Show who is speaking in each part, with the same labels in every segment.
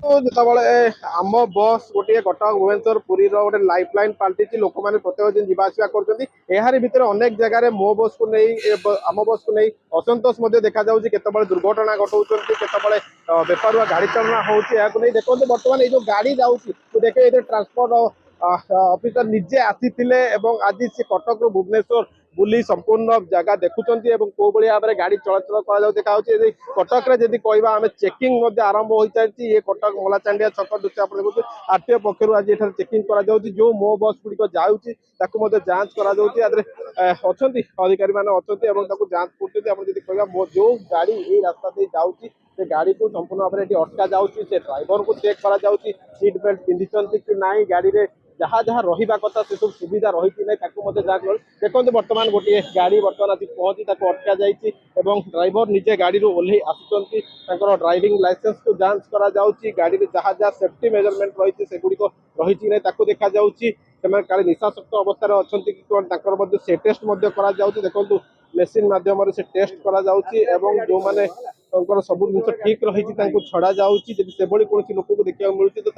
Speaker 1: ଯେତେବେଳେ ଆମ ବସ୍ ଗୋଟିଏ କଟକ ଭୁବନେଶ୍ୱର ପୁରୀର ଗୋଟେ ଲାଇଫ ଲାଇନ୍ ପାଲଟିଛି ଲୋକମାନେ ପ୍ରତ୍ୟେକ ଦିନ ଯିବା ଆସିବା କରୁଛନ୍ତି ଏହାରି ଭିତରେ ଅନେକ ଜାଗାରେ ମୋ ବସ୍କୁ ନେଇ ଆମ ବସ୍କୁ ନେଇ ଅସନ୍ତୋଷ ମଧ୍ୟ ଦେଖାଯାଉଛି କେତେବେଳେ ଦୁର୍ଘଟଣା ଘଟଉଛନ୍ତି କେତେବେଳେ ବେପାରୁଆ ଗାଡ଼ି ଚାଳନା ହେଉଛି ଏହାକୁ ନେଇ ଦେଖନ୍ତୁ ବର୍ତ୍ତମାନ ଏଇ ଯୋଉ ଗାଡ଼ି ଯାଉଛି ଦେଖେ ଏଥିରେ ଟ୍ରାନ୍ସପୋର୍ଟ ଅଫିସର ନିଜେ ଆସିଥିଲେ ଏବଂ ଆଜି ସେ କଟକରୁ ଭୁବନେଶ୍ୱର ବୁଲି संपूर्ण जगह देखुंत कौ भाव में गाड़ी चलाचल कर देखा कटक जदि कह आम चेकिंग आरंभ हो सारी ये कटक मलाचांडिया छक दृश्य आप देखते आरटीओ पक्षर आज ये चेकिंग जो मो बस गुड़िक जाऊँगी जांच कर अधिकारी मैंने अच्छा जांच कर जो गाड़ी ये रास्ता दे जाऊँगी से गाड़ी को संपूर्ण भाव में अटका जाऊँगी से ड्राइवर को चेक कर सीट बेल्ट पिंधि कि ना गाड़ी में जहाँ जहाँ रहा कथा से सब सुविधा रही कि नहीं जांच कर देखते बर्तमान गोटे गाड़ी बर्तमान आज पहुंची अटका जाइए ड्राइवर निजे गाड़ी ओह्ल आसुँच ड्राइविंग लाइसेंस को जांच करा गाड़ी में जहाँ जहाँ सेफ्टी मेजरमेंट रही से गुड़िक रही कि नहीं देखा काले निशाशक्त अवस्था अच्छा कि कौन से टेस्ट देखो मेसीन मध्यम से टेस्ट करा जो मैंने सब जिन ठीक रही छड़ा जाऊँगी कौन लोक को देखा मिलूँ तो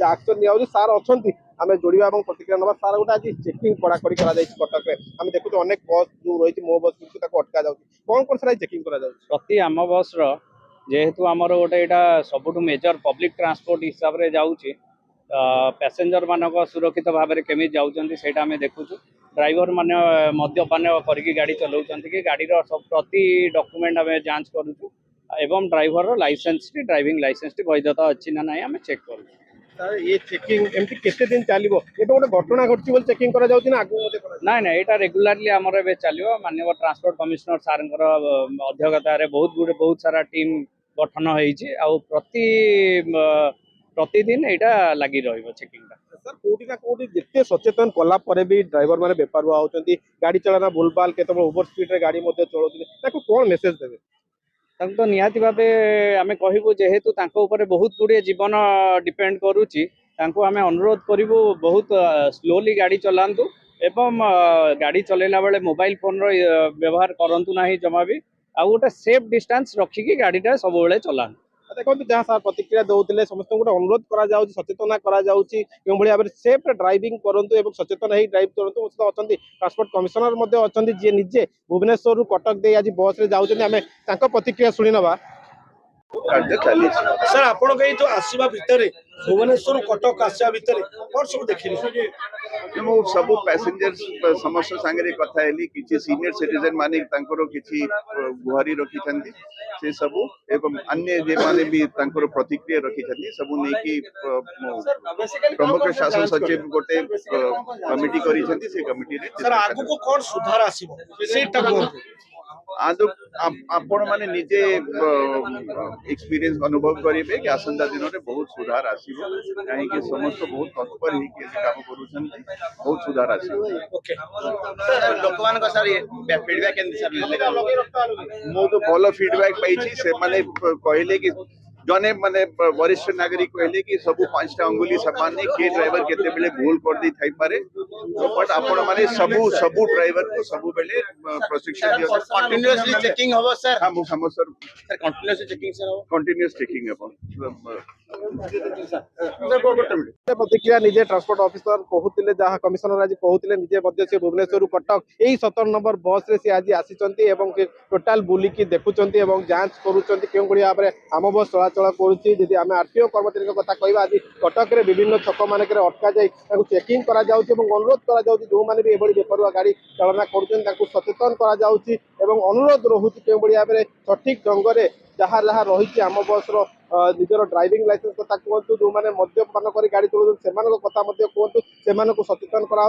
Speaker 1: एक्शन नि सार अच्छा आम जोड़ा और प्रतिक्रिया ना सार गोटे आज चेकिंग कड़ाकड़ी कटक में आम देखुँ अनेक बस जो रही मो बस अटका जा कौन कौन सारा चेकिंग
Speaker 2: प्रति आम बस जेहेतु आमर गोटे यहाँ सबुठ मेजर पब्लिक ट्रांसपोर्ट हिसाब से जाऊँगी पैसेंजर मानक सुरक्षित भाव में केमी जाऊँच से देखुँ ड्राइवर माने मद्यपान करके गाड़ी चलाऊँ कि गाड़ी सब प्रति डॉक्यूमेंट आम जांच करूँ एवं ड्राइवर लाइसेंस ड्राइविंग लाइसेंस वैधता अच्छी ना ना आम चेक करूँ
Speaker 1: सर ये चेकिंग एमती केते दिन चलिबो ये तो गोटे घटना घटची बोल चेकिंग करा जाउची ना आगु मते करा
Speaker 2: ना ना एटा रेगुलरली हमर एबे चलियो माननीय ट्रांसपोर्ट कमिश्नर सारंकर अध्यक्षता रे बहुत सारा टीम गठन होईची आ प्रतिदिन एटा लागि रहइबो चेकिंग
Speaker 1: सर कोटी ना कोटी जिते सचेतन कला परे भी ड्राइवर माने बेपारुआ होचंती गाड़ी चलाना भूलभाल केते ओवर स्पीड रे गाड़ी मते चलाउती ताको कोन मेसेज देबे
Speaker 2: तो निहाती भावे आम कहूँ जेहेतु बहुत गुड़े जीवन डिपेंड करुच्ची आम अनुरोध करूँ बहुत स्लोली गाड़ी चलातु एवं गाड़ी चलैला बेले मोबाइल फोन व्यवहार करूँ ना जमा भी आ गोटे सेफ डिस्टेंस रखिकी गाड़ीटा सब चलातु
Speaker 1: देखो जहाँ सार प्रतिक्रिया दौले समस्त गोटे अनुरोध करा सचेतना भाव सेफ ड्राइविंग करूँ सचेतन ही ड्राइव करूँ अच्छा ट्रांसपोर्ट कमिशनर अच्छा जी निजे भुवनेश्वर कटक दे आज बस रे जाऊँ आम प्रतिक्रिया शुणी ना
Speaker 3: सर आप जो आसवा भितर भुवनेश्वर कटक आसवा भितर कौन सब देखिए
Speaker 4: सब पैसेंजर्स समस्त सांगे कथा कि सीनियर सिटीजन माने किसी गुहारी रखी से सब एवं अन्य जे माने भी प्रतिक्रिया रखी सब नहीं प्रमुख शासन सचिव गोटे कमिटी कमिटी
Speaker 3: कौन सुधार आसो
Speaker 4: आपण माने निजे एक्सपीरियंस अनुभव करेंगे कि आसंता दिन में बहुत सुधार आसो कहीं समस्त बहुत तत्पर काम कर बहुत सुधार आसो मो तो भल फीडबैक पाई कहले कि जने माने वरिष्ठ नागरिक कहले कि सब 5टा अंगुली समान नहीं किए ड्राइवर केते बेले भूल कर दी थाई पारे बट आपण माने सबु ड्राइवर को सबु बेले प्रशिक्षण दियो
Speaker 3: कंटीन्यूअसली चेकिंग हो सर
Speaker 4: हम sir
Speaker 3: continuously checking sir
Speaker 4: continuous checking अपन
Speaker 1: प्रतिक्रिया निजे ट्रांसपोर्ट ऑफिसर कहते जहाँ कमिशनर आज कहते निजे भुवनेश्वर कटक यही 17 नंबर बस रे आज आसी टोटाल बुलिकी देखुंत जांच करुँच क्यों भाव में आम बस चलाचल करुँची आम आरटीओ कर्मचारी कथा कह आज कटक रे विभिन्न छक मानक अटका जाए चेकिंग करा अनुरोध करा जो मैंने भी बेपरुआ गाड़ी चालना कर सचेतन करा अनुरोध रोचे क्यों भाव में सठिक ढंग से जहाँ जहाँ रही आम बस निजर ड्राइविंग लाइसेंस कथा कहतु जो मैंने मद्यपान कर गाड़ी चलाऊँ से कथा कहतु से सचेतन करा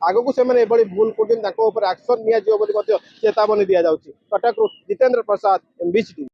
Speaker 1: आग को से भूल कर एक्शन नि चेतावनी दि जाऊँगी कटक जितेंद्र प्रसाद एमबीसी।